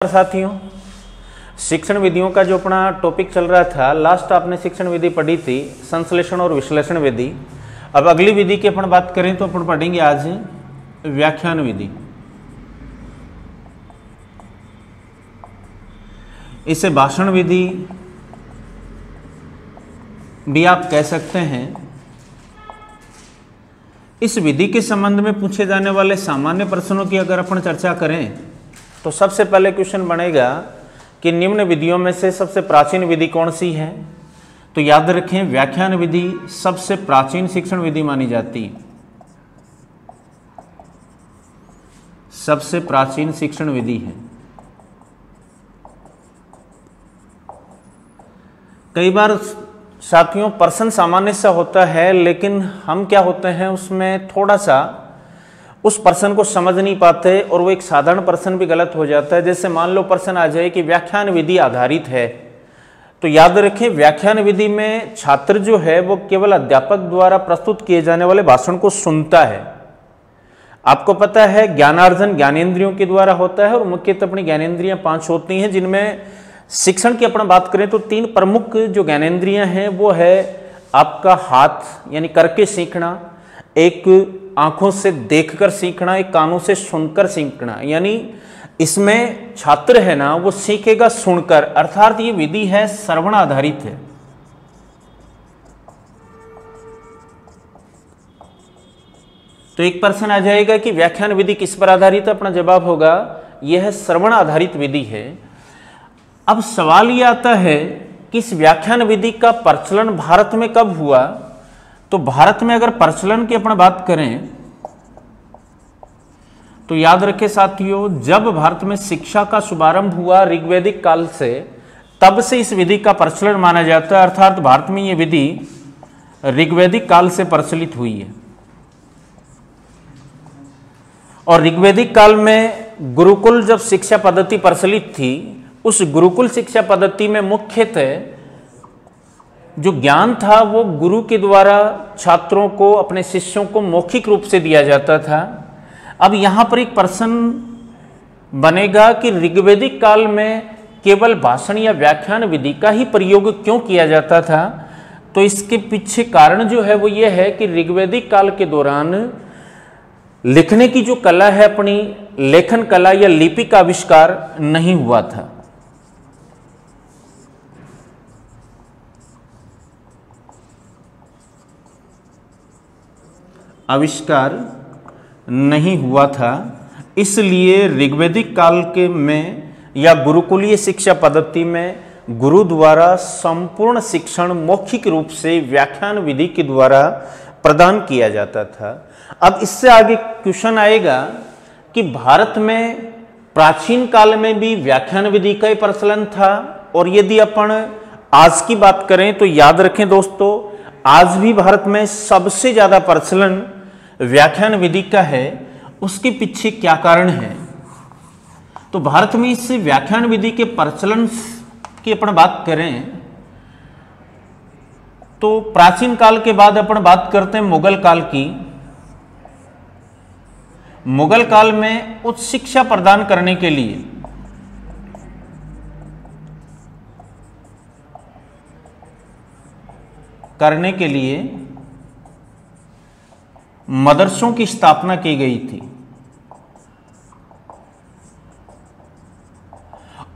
साथियों, शिक्षण विधियों का जो अपना टॉपिक चल रहा था, लास्ट आपने शिक्षण विधि पढ़ी थी संश्लेषण और विश्लेषण विधि। अब अगली विधि की अपन बात करें तो अपन पढ़ेंगे आज व्याख्यान विधि। इसे भाषण विधि भी आप कह सकते हैं। इस विधि के संबंध में पूछे जाने वाले सामान्य प्रश्नों की अगर अपन चर्चा करें तो सबसे पहले क्वेश्चन बनेगा कि निम्न विधियों में से सबसे प्राचीन विधि कौन सी है। तो याद रखें, व्याख्यान विधि सबसे प्राचीन शिक्षण विधि मानी जाती है। सबसे प्राचीन शिक्षण विधि है। कई बार साथियों प्रश्न सामान्य सा होता है, लेकिन हम क्या होते हैं उसमें थोड़ा सा उस प्रश्न को समझ नहीं पाते और वो एक साधारण प्रश्न भी गलत हो जाता है। जैसे मान लो प्रश्न आ जाए कि व्याख्यान विधि आधारित है, तो याद रखें व्याख्यान विधि में छात्र जो है वो केवल अध्यापक द्वारा प्रस्तुत किए जाने वाले भाषण को सुनता है। आपको पता है ज्ञानार्जन ज्ञानेंद्रियों के द्वारा होता है और मुख्यतः अपनी ज्ञानेंद्रियां 5 होती हैं, जिनमें शिक्षण की अपन बात करें तो 3 प्रमुख जो ज्ञानेंद्रियां हैं वो है आपका हाथ यानी करके सीखना, एक आंखों से देखकर सीखना, एक कानों से सुनकर सीखना। यानी इसमें छात्र है ना वो सीखेगा सुनकर, अर्थात ये विधि है श्रवण आधारित है। तो एक प्रश्न आ जाएगा कि व्याख्यान विधि किस पर आधारित है। अपना जवाब होगा यह श्रवण आधारित विधि है। अब सवाल यह आता है कि इस व्याख्यान विधि का प्रचलन भारत में कब हुआ। तो भारत में अगर प्रचलन की अपन बात करें तो याद रखें साथियों, जब भारत में शिक्षा का शुभारंभ हुआ ऋग्वैदिक काल से, तब से इस विधि का प्रचलन माना जाता है। अर्थात भारत में यह विधि ऋग्वैदिक काल से प्रचलित हुई है। और ऋग्वैदिक काल में गुरुकुल जब शिक्षा पद्धति प्रचलित थी, उस गुरुकुल शिक्षा पद्धति में मुख्यतः जो ज्ञान था वो गुरु के द्वारा छात्रों को, अपने शिष्यों को मौखिक रूप से दिया जाता था। अब यहां पर एक प्रश्न बनेगा कि ऋग्वैदिक काल में केवल भाषण या व्याख्यान विधि का ही प्रयोग क्यों किया जाता था। तो इसके पीछे कारण जो है वो ये है कि ऋग्वैदिक काल के दौरान लिखने की जो कला है, अपनी लेखन कला या लिपि का आविष्कार नहीं हुआ था। आविष्कार नहीं हुआ था, इसलिए ऋग्वैदिक काल के में या गुरुकुलीय शिक्षा पद्धति में गुरु द्वारा संपूर्ण शिक्षण मौखिक रूप से व्याख्यान विधि के द्वारा प्रदान किया जाता था। अब इससे आगे क्वेश्चन आएगा कि भारत में प्राचीन काल में भी व्याख्यान विधि का प्रचलन था। और यदि अपन आज की बात करें तो याद रखें दोस्तों, आज भी भारत में सबसे ज्यादा प्रचलन व्याख्यान विधि का है। उसके पीछे क्या कारण है। तो भारत में इस व्याख्यान विधि के प्रचलन की अपन बात करें तो प्राचीन काल के बाद अपन बात करते हैं मुगल काल की। मुगल काल में उच्च शिक्षा प्रदान करने के लिए मदरसों की स्थापना की गई थी।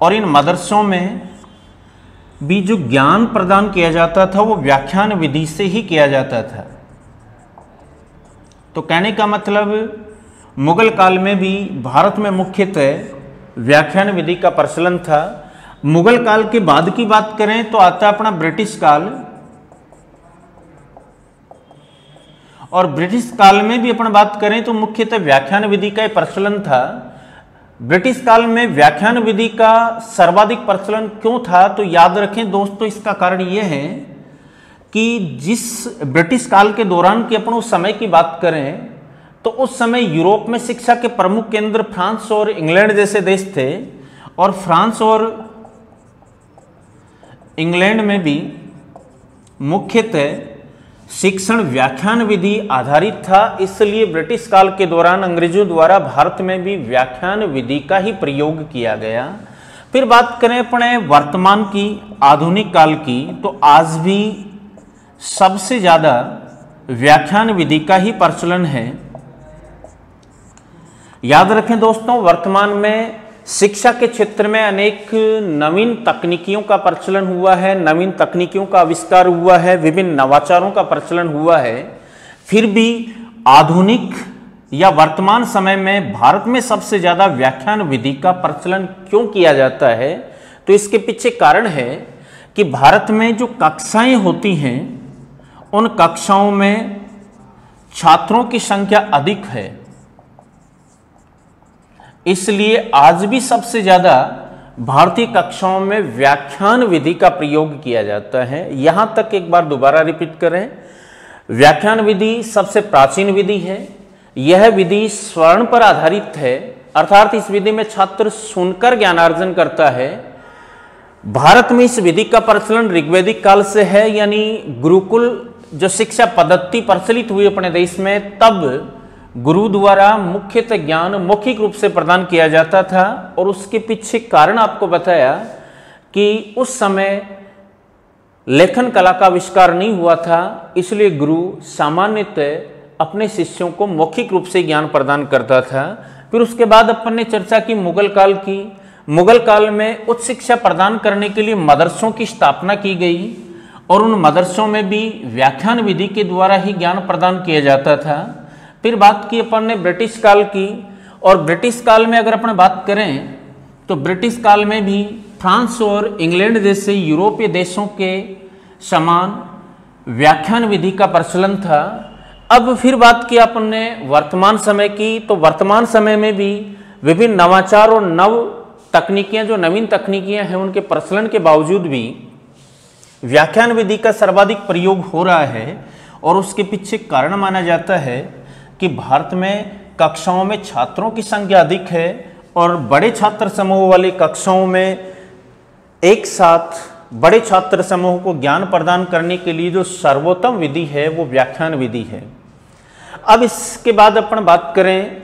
और इन मदरसों में भी जो ज्ञान प्रदान किया जाता था वो व्याख्यान विधि से ही किया जाता था। तो कहने का मतलब मुगल काल में भी भारत में मुख्यतः व्याख्यान विधि का प्रचलन था। मुगल काल के बाद की बात करें तो आता अपना ब्रिटिश काल। और ब्रिटिश काल में भी अपन बात करें तो मुख्यतः व्याख्यान विधि का प्रचलन था। ब्रिटिश काल में व्याख्यान विधि का सर्वाधिक प्रचलन क्यों था। तो याद रखें दोस्तों, इसका कारण यह है कि जिस ब्रिटिश काल के दौरान की अपन उस समय की बात करें तो उस समय यूरोप में शिक्षा के प्रमुख केंद्र फ्रांस और इंग्लैंड जैसे देश थे। और फ्रांस और इंग्लैंड में भी मुख्यतः शिक्षण व्याख्यान विधि आधारित था, इसलिए ब्रिटिश काल के दौरान अंग्रेजों द्वारा भारत में भी व्याख्यान विधि का ही प्रयोग किया गया। फिर बात करें अपने वर्तमान की, आधुनिक काल की, तो आज भी सबसे ज़्यादा व्याख्यान विधि का ही प्रचलन है। याद रखें दोस्तों, वर्तमान में शिक्षा के क्षेत्र में अनेक नवीन तकनीकियों का प्रचलन हुआ है, नवीन तकनीकियों का आविष्कार हुआ है, विभिन्न नवाचारों का प्रचलन हुआ है। फिर भी आधुनिक या वर्तमान समय में भारत में सबसे ज़्यादा व्याख्यान विधि का प्रचलन क्यों किया जाता है, तो इसके पीछे कारण है कि भारत में जो कक्षाएं होती हैं उन कक्षाओं में छात्रों की संख्या अधिक है, इसलिए आज भी सबसे ज़्यादा भारतीय कक्षाओं में व्याख्यान विधि का प्रयोग किया जाता है। यहां तक एक बार दोबारा रिपीट करें, व्याख्यान विधि सबसे प्राचीन विधि है। यह विधि स्वर्ण पर आधारित है, अर्थात इस विधि में छात्र सुनकर ज्ञानार्जन करता है। भारत में इस विधि का प्रचलन ऋग्वैदिक काल से है, यानी गुरुकुल जो शिक्षा पद्धति प्रचलित हुई अपने देश में, तब गुरु द्वारा मुख्यतः ज्ञान मौखिक रूप से प्रदान किया जाता था। और उसके पीछे कारण आपको बताया कि उस समय लेखन कला का आविष्कार नहीं हुआ था, इसलिए गुरु सामान्यतः अपने शिष्यों को मौखिक रूप से ज्ञान प्रदान करता था। फिर उसके बाद अपन ने चर्चा की मुगल काल की। मुगल काल में उच्च शिक्षा प्रदान करने के लिए मदरसों की स्थापना की गई और उन मदरसों में भी व्याख्यान विधि के द्वारा ही ज्ञान प्रदान किया जाता था। फिर बात की अपन ने ब्रिटिश काल की, और ब्रिटिश काल में अगर अपन बात करें तो ब्रिटिश काल में भी फ्रांस और इंग्लैंड जैसे यूरोपीय देशों के समान व्याख्यान विधि का प्रचलन था। अब फिर बात की अपन ने वर्तमान समय की, तो वर्तमान समय में भी विभिन्न नवाचार और नव तकनीकियां, जो नवीन तकनीकियां हैं, उनके प्रचलन के बावजूद भी व्याख्यान विधि का सर्वाधिक प्रयोग हो रहा है। और उसके पीछे कारण माना जाता है कि भारत में कक्षाओं में छात्रों की संख्या अधिक है और बड़े छात्र समूह वाली कक्षाओं में एक साथ बड़े छात्र समूह को ज्ञान प्रदान करने के लिए जो सर्वोत्तम विधि है वो व्याख्यान विधि है। अब इसके बाद अपन बात करें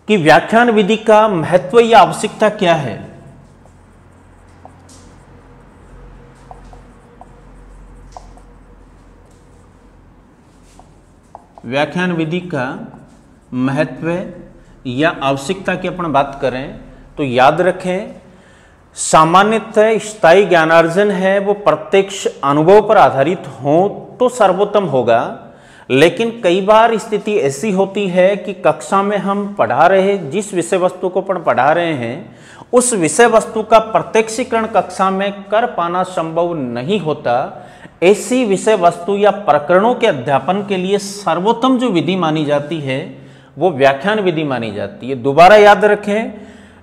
कि व्याख्यान विधि का महत्व या आवश्यकता क्या है। व्याख्यान विधि का महत्व या आवश्यकता की अपन बात करें तो याद रखें, सामान्यतः स्थायी ज्ञानार्जन है वो प्रत्यक्ष अनुभव पर आधारित हो तो सर्वोत्तम होगा। लेकिन कई बार स्थिति ऐसी होती है कि कक्षा में हम पढ़ा रहे, जिस विषय वस्तु को अपन पढ़ा रहे हैं, उस विषय वस्तु का प्रत्यक्षीकरण कक्षा में कर पाना संभव नहीं होता। ऐसी विषय वस्तु या प्रकरणों के अध्यापन के लिए सर्वोत्तम जो विधि मानी जाती है वो व्याख्यान विधि मानी जाती है। दोबारा याद रखें,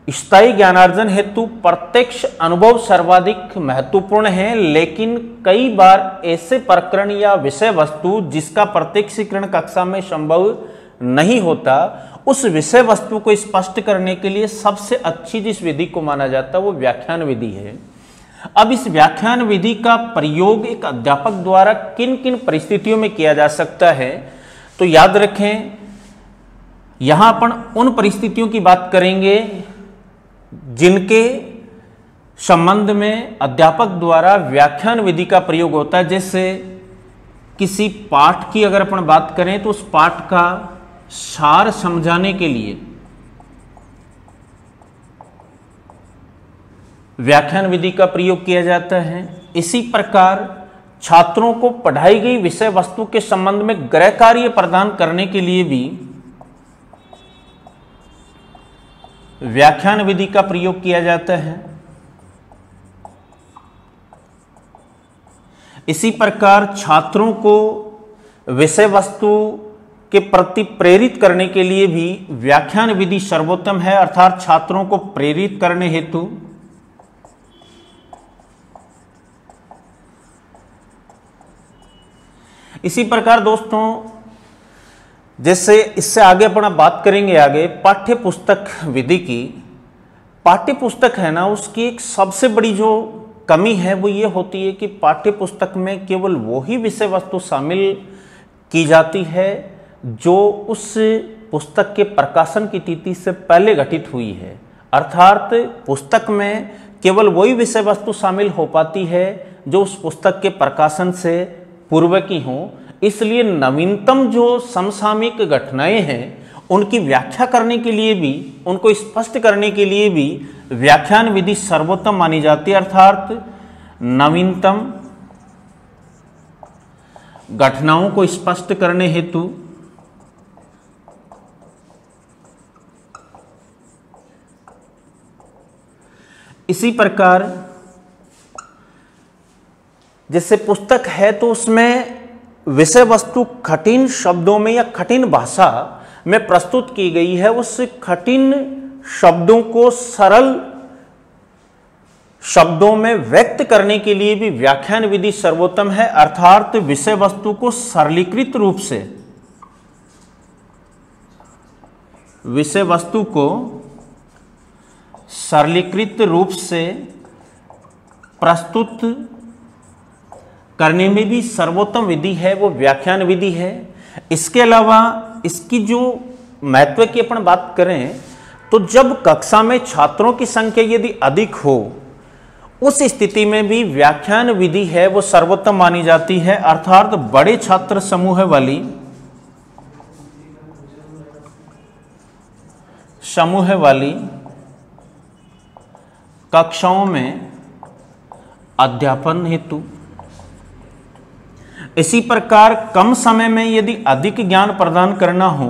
स्थायी ज्ञानार्जन हेतु प्रत्यक्ष अनुभव सर्वाधिक महत्वपूर्ण है, लेकिन कई बार ऐसे प्रकरण या विषय वस्तु जिसका प्रत्यक्षीकरण कक्षा में संभव नहीं होता, उस विषय वस्तु को स्पष्ट करने के लिए सबसे अच्छी जिस विधि को माना जाता है वो व्याख्यान विधि है। अब इस व्याख्यान विधि का प्रयोग एक अध्यापक द्वारा किन किन परिस्थितियों में किया जा सकता है, तो याद रखें, यहां अपन उन परिस्थितियों की बात करेंगे जिनके संबंध में अध्यापक द्वारा व्याख्यान विधि का प्रयोग होता है। जैसे किसी पाठ की अगर अपन बात करें तो उस पाठ का सार समझाने के लिए व्याख्यान विधि का प्रयोग किया जाता है। इसी प्रकार छात्रों को पढ़ाई गई विषय वस्तु के संबंध में गृह कार्य प्रदान करने के लिए भी व्याख्यान विधि का प्रयोग किया जाता है। इसी प्रकार छात्रों को विषय वस्तु के प्रति प्रेरित करने के लिए भी व्याख्यान विधि सर्वोत्तम है, अर्थात छात्रों को प्रेरित करने हेतु इसी प्रकार दोस्तों, जैसे इससे आगे अपन बात करेंगे आगे पाठ्य पुस्तक विधि की। पाठ्य पुस्तक है ना, उसकी एक सबसे बड़ी जो कमी है वो ये होती है कि पाठ्य पुस्तक में केवल वही विषय वस्तु शामिल की जाती है जो उस पुस्तक के प्रकाशन की तिथि से पहले घटित हुई है। अर्थात पुस्तक में केवल वही विषय वस्तु शामिल हो पाती है जो उस पुस्तक के प्रकाशन से पूर्व की हो। इसलिए नवीनतम जो समसामयिक घटनाएं हैं उनकी व्याख्या करने के लिए भी, उनको स्पष्ट करने के लिए भी व्याख्यान विधि सर्वोत्तम मानी जाती है। अर्थात नवीनतम घटनाओं को स्पष्ट करने हेतु इसी प्रकार जैसे पुस्तक है तो उसमें विषय वस्तु कठिन शब्दों में या कठिन भाषा में प्रस्तुत की गई है, उस कठिन शब्दों को सरल शब्दों में व्यक्त करने के लिए भी व्याख्यान विधि सर्वोत्तम है। अर्थात विषय वस्तु को सरलीकृत रूप से, विषय वस्तु को सरलीकृत रूप से प्रस्तुत करने में भी सर्वोत्तम विधि है वो व्याख्यान विधि है। इसके अलावा इसकी जो महत्व की अपन बात करें तो जब कक्षा में छात्रों की संख्या यदि अधिक हो उस स्थिति में भी व्याख्यान विधि है वो सर्वोत्तम मानी जाती है। अर्थात बड़े छात्र समूह वाली कक्षाओं में अध्यापन हेतु, इसी प्रकार कम समय में यदि अधिक ज्ञान प्रदान करना हो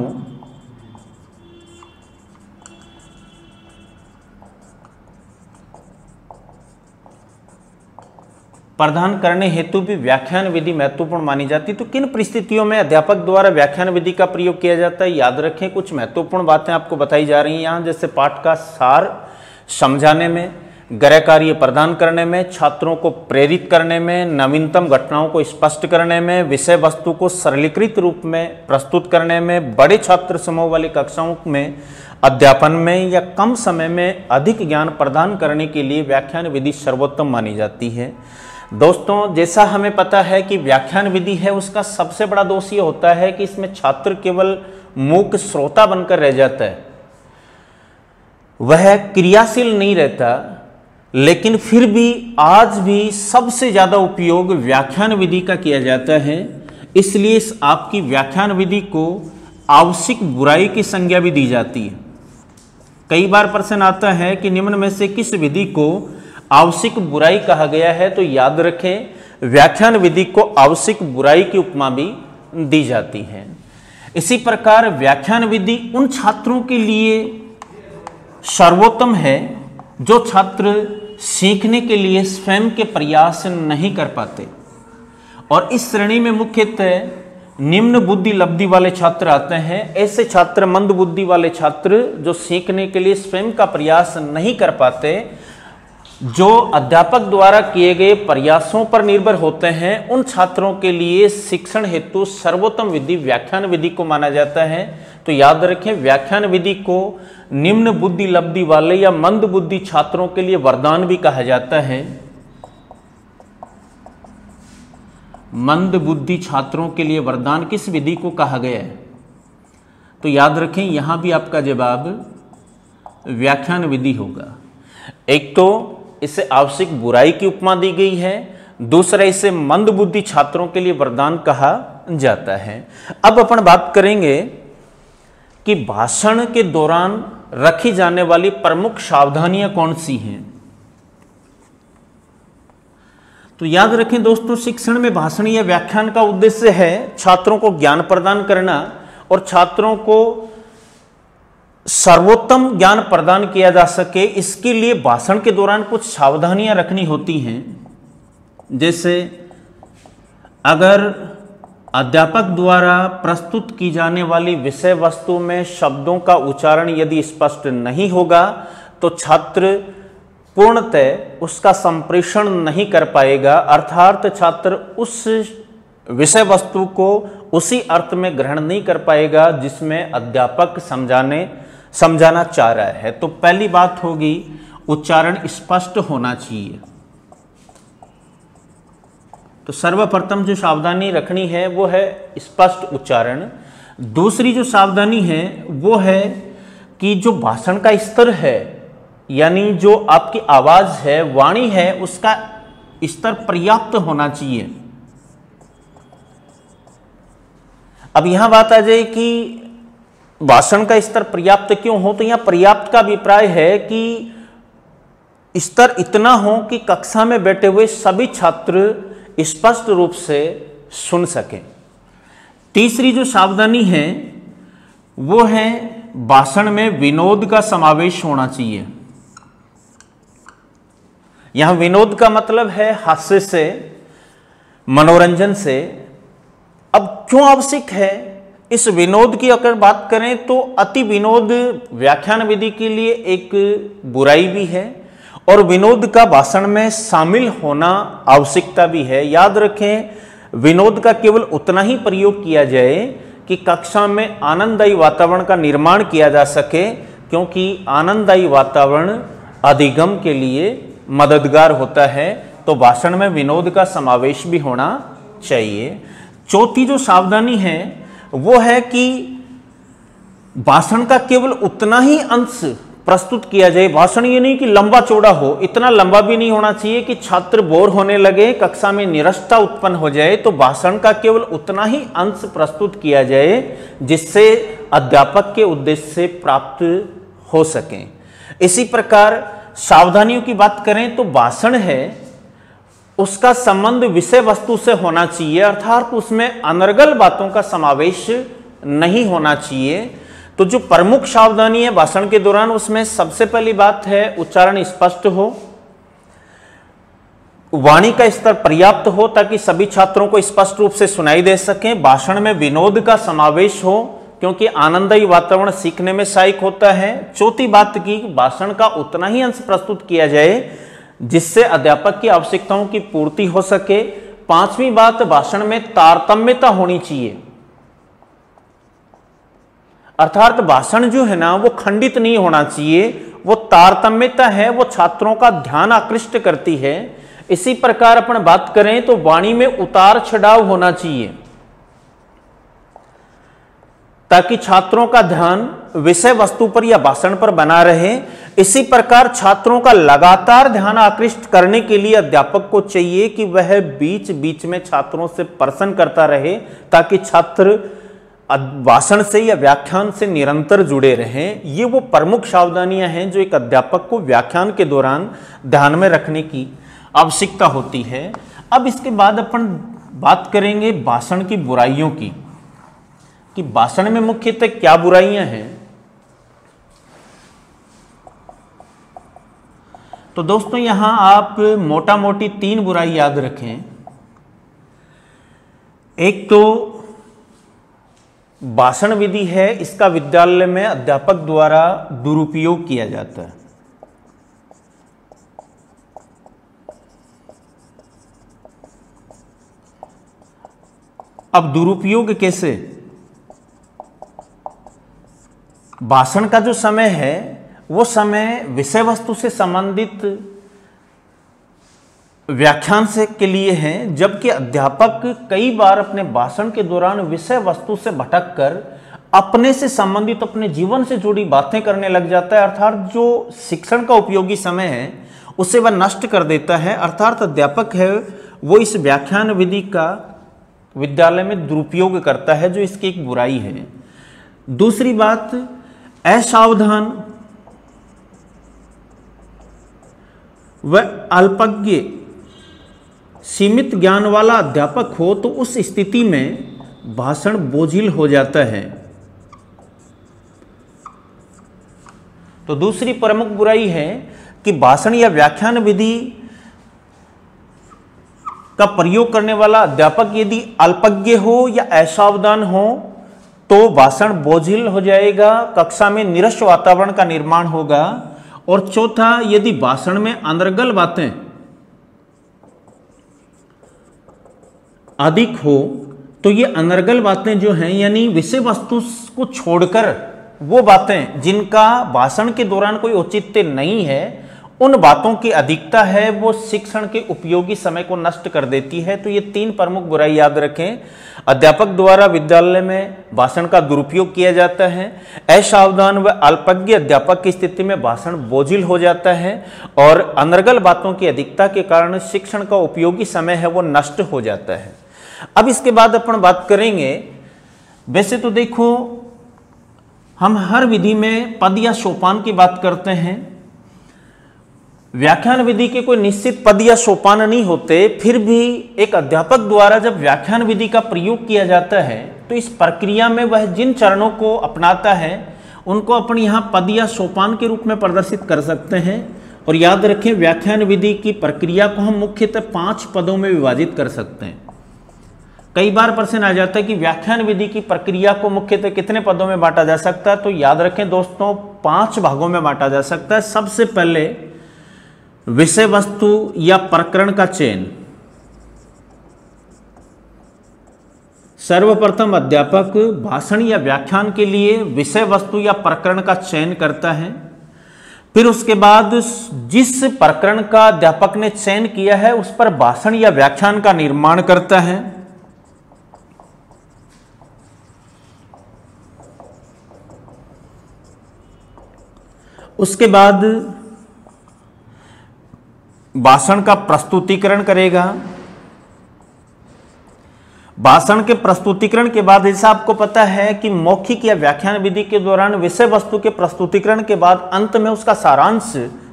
प्रदान करने हेतु भी व्याख्यान विधि महत्वपूर्ण मानी जाती। तो किन परिस्थितियों में अध्यापक द्वारा व्याख्यान विधि का प्रयोग किया जाता है, याद रखें कुछ महत्वपूर्ण बातें आपको बताई जा रही हैं यहाँ। जैसे पाठ का सार समझाने में, गृह कार्य प्रदान करने में, छात्रों को प्रेरित करने में, नवीनतम घटनाओं को स्पष्ट करने में, विषय वस्तु को सरलीकृत रूप में प्रस्तुत करने में, बड़े छात्र समूह वाली कक्षाओं में अध्यापन में या कम समय में अधिक ज्ञान प्रदान करने के लिए व्याख्यान विधि सर्वोत्तम मानी जाती है। दोस्तों, जैसा हमें पता है कि व्याख्यान विधि है उसका सबसे बड़ा दोष ये होता है कि इसमें छात्र केवल मूक श्रोता बनकर रह जाता है, वह क्रियाशील नहीं रहता। लेकिन फिर भी आज भी सबसे ज्यादा उपयोग व्याख्यान विधि का किया जाता है। इसलिए इस आपकी व्याख्यान विधि को आवश्यक बुराई की संज्ञा भी दी जाती है। कई बार प्रश्न आता है कि निम्न में से किस विधि को आवश्यक बुराई कहा गया है, तो याद रखें व्याख्यान विधि को आवश्यक बुराई की उपमा भी दी जाती है। इसी प्रकार व्याख्यान विधि उन छात्रों के लिए सर्वोत्तम है जो छात्र सीखने के लिए स्वयं के प्रयास नहीं कर पाते, और इस श्रेणी में मुख्यतः निम्न बुद्धि लब्धि वाले छात्र आते हैं। ऐसे छात्र मंद बुद्धि वाले छात्र जो सीखने के लिए स्वयं का प्रयास नहीं कर पाते, जो अध्यापक द्वारा किए गए प्रयासों पर निर्भर होते हैं, उन छात्रों के लिए शिक्षण हेतु सर्वोत्तम विधि व्याख्यान विधि को माना जाता है। तो याद रखें व्याख्यान विधि को निम्न बुद्धि लब्धि वाले या मंद बुद्धि छात्रों के लिए वरदान भी कहा जाता है। मंद बुद्धि छात्रों के लिए वरदान किस विधि को कहा गया है, तो याद रखें यहां भी आपका जवाब व्याख्यान विधि होगा। एक तो इसे आवश्यक बुराई की उपमा दी गई है, दूसरा इसे मंद बुद्धि छात्रों के लिए वरदान कहा जाता है। अब अपन बात करेंगे कि भाषण के दौरान रखी जाने वाली प्रमुख सावधानियां कौन सी हैं। तो याद रखें दोस्तों, शिक्षण में भाषण या व्याख्यान का उद्देश्य है छात्रों को ज्ञान प्रदान करना और छात्रों को सर्वोत्तम ज्ञान प्रदान किया जा सके। इसके लिए भाषण के दौरान कुछ सावधानियां रखनी होती हैं। जैसे अगर अध्यापक द्वारा प्रस्तुत की जाने वाली विषय वस्तु में शब्दों का उच्चारण यदि स्पष्ट नहीं होगा तो छात्र पूर्णतः उसका संप्रेषण नहीं कर पाएगा, अर्थात छात्र उस विषय वस्तु को उसी अर्थ में ग्रहण नहीं कर पाएगा जिसमें अध्यापक समझाना चाह रहा है। तो पहली बात होगी उच्चारण स्पष्ट होना चाहिए। तो सर्वप्रथम जो सावधानी रखनी है वो है स्पष्ट उच्चारण। दूसरी जो सावधानी है वो है कि जो भाषण का स्तर है यानी जो आपकी आवाज है, वाणी है, उसका स्तर पर्याप्त होना चाहिए। अब यहां बात आ जाए कि भाषण का स्तर पर्याप्त क्यों हो, तो यहां पर्याप्त का अभिप्राय है कि स्तर इतना हो कि कक्षा में बैठे हुए सभी छात्र स्पष्ट रूप से सुन सकें। तीसरी जो सावधानी है वो है भाषण में विनोद का समावेश होना चाहिए। यहां विनोद का मतलब है हास्य से, मनोरंजन से। अब क्यों आवश्यक है इस विनोद की अगर बात करें तो अति विनोद व्याख्यान विधि के लिए एक बुराई भी है और विनोद का भाषण में शामिल होना आवश्यकता भी है। याद रखें, विनोद का केवल उतना ही प्रयोग किया जाए कि कक्षा में आनंददायी वातावरण का निर्माण किया जा सके, क्योंकि आनंददायी वातावरण अधिगम के लिए मददगार होता है। तो भाषण में विनोद का समावेश भी होना चाहिए। चौथी जो सावधानी है वो है कि भाषण का केवल उतना ही अंश प्रस्तुत किया जाए। भाषण ये नहीं कि लंबा चौड़ा हो, इतना लंबा भी नहीं होना चाहिए कि छात्र बोर होने लगे, कक्षा में निरस्ता उत्पन्न हो जाए। तो भाषण का केवल उतना ही अंश प्रस्तुत किया जाए जिससे अध्यापक के उद्देश्य से प्राप्त हो सके। इसी प्रकार सावधानियों की बात करें तो भाषण है उसका संबंध विषय वस्तु से होना चाहिए, अर्थात उसमें अनर्गल बातों का समावेश नहीं होना चाहिए। तो जो प्रमुख सावधानी है भाषण के दौरान, उसमें सबसे पहली बात है उच्चारण स्पष्ट हो, वाणी का स्तर पर्याप्त हो ताकि सभी छात्रों को स्पष्ट रूप से सुनाई दे सके, भाषण में विनोद का समावेश हो क्योंकि आनंददायी वातावरण सीखने में सहायक होता है। चौथी बात की भाषण का उतना ही अंश प्रस्तुत किया जाए जिससे अध्यापक की आवश्यकताओं की पूर्ति हो सके। पांचवी बात, भाषण में तारतम्यता होनी चाहिए, अर्थात भाषण जो है ना वो खंडित नहीं होना चाहिए, वो तारतम्यता है, वो छात्रों का ध्यान आकृष्ट करती है। इसी प्रकार अपन बात करें तो वाणी में उतार चढ़ाव होना चाहिए ताकि छात्रों का ध्यान विषय वस्तु पर या भाषण पर बना रहे। इसी प्रकार छात्रों का लगातार ध्यान आकृष्ट करने के लिए अध्यापक को चाहिए कि वह बीच बीच में छात्रों से प्रश्न करता रहे ताकि छात्र भाषण से या व्याख्यान से निरंतर जुड़े रहें। ये वो प्रमुख सावधानियां हैं जो एक अध्यापक को व्याख्यान के दौरान ध्यान में रखने की आवश्यकता होती है। अब इसके बाद अपन बात करेंगे भाषण की बुराइयों की, कि भाषण में मुख्यतः क्या बुराइयां हैं। तो दोस्तों यहां आप मोटा मोटी 3 बुराई याद रखें। एक तो भाषण विधि है, इसका विद्यालय में अध्यापक द्वारा दुरुपयोग किया जाता है। अब दुरुपयोग कैसे? भाषण का जो समय है वो समय विषय वस्तु से संबंधित व्याख्यान से के लिए है, जबकि अध्यापक कई बार अपने भाषण के दौरान विषय वस्तु से भटककर अपने से संबंधित, अपने जीवन से जुड़ी बातें करने लग जाता है, अर्थात जो शिक्षण का उपयोगी समय है उसे वह नष्ट कर देता है। अर्थात अध्यापक है वो इस व्याख्यान विधि का विद्यालय में दुरुपयोग करता है, जो इसकी एक बुराई है। दूसरी बात, असावधान व अल्पज्ञ सीमित ज्ञान वाला अध्यापक हो तो उस स्थिति में भाषण बोझिल हो जाता है। तो दूसरी प्रमुख बुराई है कि भाषण या व्याख्यान विधि का प्रयोग करने वाला अध्यापक यदि अल्पज्ञ हो या असावधान हो तो भाषण बोझिल हो जाएगा, कक्षा में निरस वातावरण का निर्माण होगा। और चौथा, यदि भाषण में अनर्गल बातें अधिक हो तो ये अनर्गल बातें जो हैं, यानी विषय वस्तु को छोड़कर वो बातें जिनका भाषण के दौरान कोई औचित्य नहीं है, उन बातों की अधिकता है वो शिक्षण के उपयोगी समय को नष्ट कर देती है। तो ये 3 प्रमुख बुराई याद रखें। अध्यापक द्वारा विद्यालय में भाषण का दुरुपयोग किया जाता है, असावधान व अल्पज्ञ अध्यापक की स्थिति में भाषण बोझिल हो जाता है, और अनर्गल बातों की अधिकता के कारण शिक्षण का उपयोगी समय है वो नष्ट हो जाता है। अब इसके बाद अपन बात करेंगे, वैसे तो देखो हम हर विधि में पद या सोपान की बात करते हैं। व्याख्यान विधि के कोई निश्चित पद या सोपान नहीं होते, फिर भी एक अध्यापक द्वारा जब व्याख्यान विधि का प्रयोग किया जाता है तो इस प्रक्रिया में वह जिन चरणों को अपनाता है उनको अपन यहाँ पद या सोपान के रूप में प्रदर्शित कर सकते हैं। और याद रखें, व्याख्यान विधि की प्रक्रिया को हम मुख्यतः 5 पदों में विभाजित कर सकते हैं। कई बार प्रश्न आ जाता है कि व्याख्यान विधि की प्रक्रिया को मुख्यतः कितने पदों में बांटा जा सकता है, तो याद रखें दोस्तों 5 भागों में बांटा जा सकता है। सबसे पहले विषय वस्तु या प्रकरण का चयन। सर्वप्रथम अध्यापक भाषण या व्याख्यान के लिए विषय वस्तु या प्रकरण का चयन करता है। फिर उसके बाद जिस प्रकरण का अध्यापक ने चयन किया है उस पर भाषण या व्याख्यान का निर्माण करता है। उसके बाद भाषण का प्रस्तुतिकरण करेगा। भाषण के प्रस्तुतिकरण के बाद, जैसा आपको पता है कि मौखिक या व्याख्यान विधि के दौरान विषय वस्तु के प्रस्तुतिकरण के बाद अंत में उसका सारांश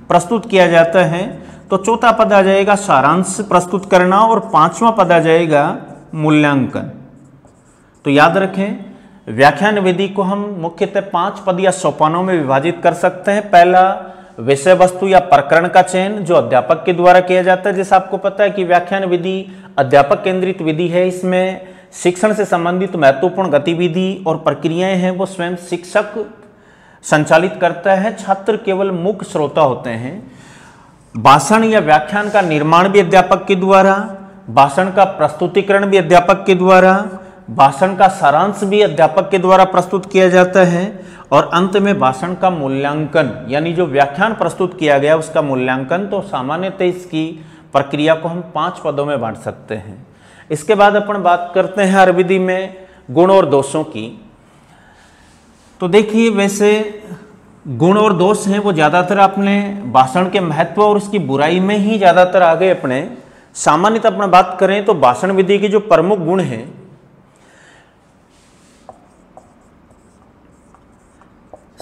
प्रस्तुत किया जाता है। तो चौथा पद आ जाएगा सारांश प्रस्तुत करना, और 5वां पद आ जाएगा मूल्यांकन। तो याद रखें, व्याख्यान विधि को हम मुख्यतः 5 पद या सोपानों में विभाजित कर सकते हैं। पहला विषय वस्तु या प्रकरण का चयन जो अध्यापक के द्वारा किया जाता है। जैसा आपको पता है कि व्याख्यान विधि अध्यापक केंद्रित विधि है, इसमें शिक्षण से संबंधित महत्वपूर्ण गतिविधि और प्रक्रियाएं हैं वो स्वयं शिक्षक संचालित करता है, छात्र केवल मुख्य श्रोता होते हैं। भाषण या व्याख्यान का निर्माण भी अध्यापक के द्वारा, भाषण का प्रस्तुतिकरण भी अध्यापक के द्वारा, भाषण का सारांश भी अध्यापक के द्वारा प्रस्तुत किया जाता है, और अंत में भाषण का मूल्यांकन यानी जो व्याख्यान प्रस्तुत किया गया उसका मूल्यांकन। तो सामान्यतः इसकी प्रक्रिया को हम 5 पदों में बांट सकते हैं। इसके बाद अपन बात करते हैं हर विधि में गुण और दोषों की। तो देखिए, वैसे गुण और दोष हैं वो ज़्यादातर अपने भाषण के महत्व और उसकी बुराई में ही ज़्यादातर आ गए अपने। सामान्यतः अपना बात करें तो भाषण विधि के जो प्रमुख गुण हैं,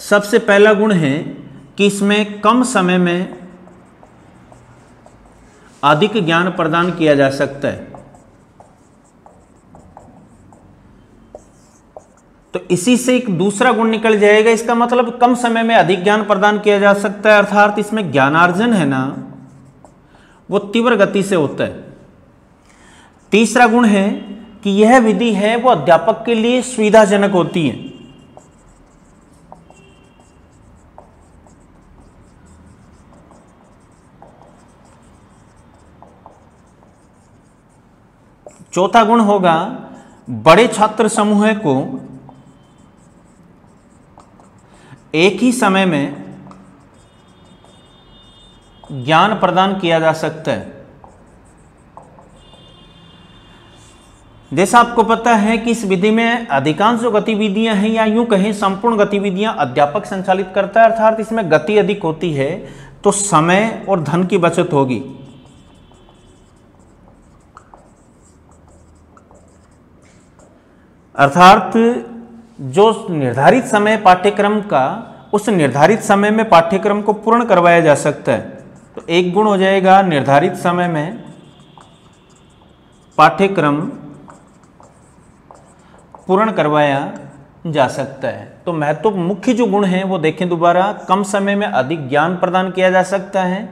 सबसे पहला गुण है कि इसमें कम समय में अधिक ज्ञान प्रदान किया जा सकता है। तो इसी से एक दूसरा गुण निकल जाएगा, इसका मतलब कम समय में अधिक ज्ञान प्रदान किया जा सकता है, अर्थात इसमें ज्ञानार्जन है ना वो तीव्र गति से होता है। तीसरा गुण है कि यह विधि है वो अध्यापक के लिए सुविधाजनक होती है। चौथा गुण होगा बड़े छात्र समूह को एक ही समय में ज्ञान प्रदान किया जा सकता है। जैसा आपको पता है कि इस विधि में अधिकांश जो गतिविधियां हैं या यूं कहें संपूर्ण गतिविधियां अध्यापक संचालित करता है, अर्थात इसमें गति अधिक होती है तो समय और धन की बचत होगी। अर्थात जो निर्धारित समय पाठ्यक्रम का उस निर्धारित समय में पाठ्यक्रम को पूर्ण करवाया जा सकता है। तो एक गुण हो जाएगा निर्धारित समय में पाठ्यक्रम पूर्ण करवाया जा सकता है। तो महत्व मुख्य जो गुण हैं वो देखें दोबारा, कम समय में अधिक ज्ञान प्रदान किया जा सकता है,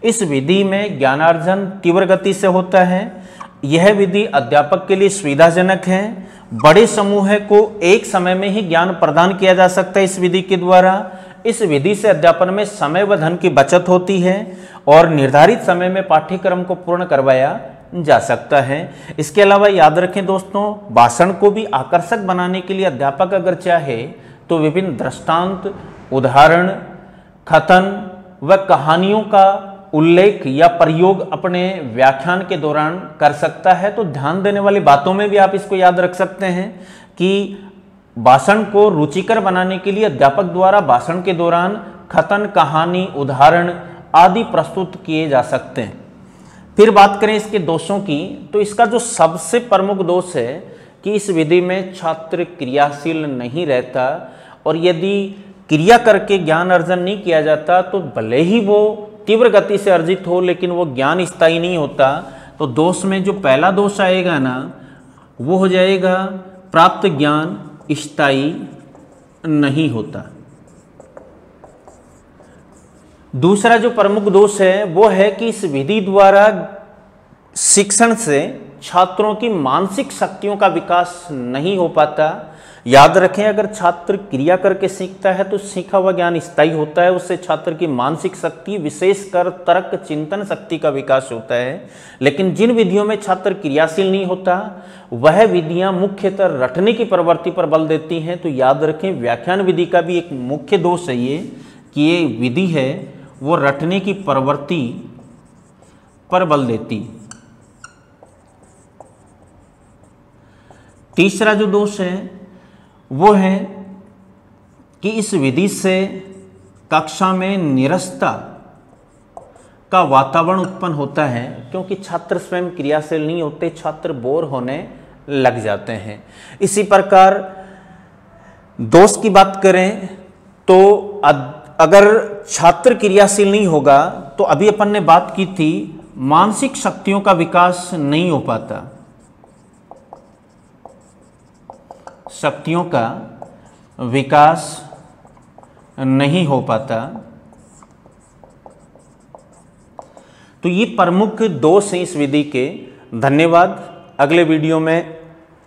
इस विधि में ज्ञानार्जन तीव्र गति से होता है, यह विधि अध्यापक के लिए सुविधाजनक है, बड़े समूह को एक समय में ही ज्ञान प्रदान किया जा सकता है इस विधि के द्वारा, इस विधि से अध्यापन में समय व धन की बचत होती है और निर्धारित समय में पाठ्यक्रम को पूर्ण करवाया जा सकता है। इसके अलावा याद रखें दोस्तों, भाषण को भी आकर्षक बनाने के लिए अध्यापक अगर चाहे तो विभिन्न दृष्टांत, उदाहरण, कथन वह कहानियों का उल्लेख या प्रयोग अपने व्याख्यान के दौरान कर सकता है। तो ध्यान देने वाली बातों में भी आप इसको याद रख सकते हैं कि भाषण को रुचिकर बनाने के लिए अध्यापक द्वारा भाषण के दौरान कथन, कहानी, उदाहरण आदि प्रस्तुत किए जा सकते हैं। फिर बात करें इसके दोषों की, तो इसका जो सबसे प्रमुख दोष है कि इस विधि में छात्र क्रियाशील नहीं रहता, और यदि क्रिया करके ज्ञान अर्जन नहीं किया जाता तो भले ही वो तीव्र गति से अर्जित हो, लेकिन वो ज्ञान स्थायी नहीं होता। तो दोष में जो पहला दोष आएगा ना, वो हो जाएगा प्राप्त ज्ञान स्थायी नहीं होता। दूसरा जो प्रमुख दोष है वो है कि इस विधि द्वारा शिक्षण से छात्रों की मानसिक शक्तियों का विकास नहीं हो पाता। याद रखें, अगर छात्र क्रिया करके सीखता है तो सीखा हुआ ज्ञान स्थायी होता है, उससे छात्र की मानसिक शक्ति, विशेषकर तर्क चिंतन शक्ति का विकास होता है। लेकिन जिन विधियों में छात्र क्रियाशील नहीं होता, वह विधियां मुख्यतः रटने की प्रवृत्ति पर बल देती हैं। तो याद रखें, व्याख्यान विधि का भी एक मुख्य दोष है ये कि ये विधि है वो रटने की प्रवृत्ति पर बल देती। तीसरा जो दोष है वो है कि इस विधि से कक्षा में निरस्ता का वातावरण उत्पन्न होता है, क्योंकि छात्र स्वयं क्रियाशील नहीं होते, छात्र बोर होने लग जाते हैं। इसी प्रकार दोष की बात करें तो अगर छात्र क्रियाशील नहीं होगा तो अभी अपन ने बात की थी मानसिक शक्तियों का विकास नहीं हो पाता, शक्तियों का विकास नहीं हो पाता। तो ये प्रमुख दोष हैं इस विधि के। धन्यवाद। अगले वीडियो में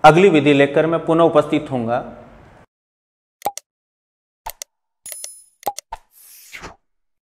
अगली विधि लेकर मैं पुनः उपस्थित होऊंगा।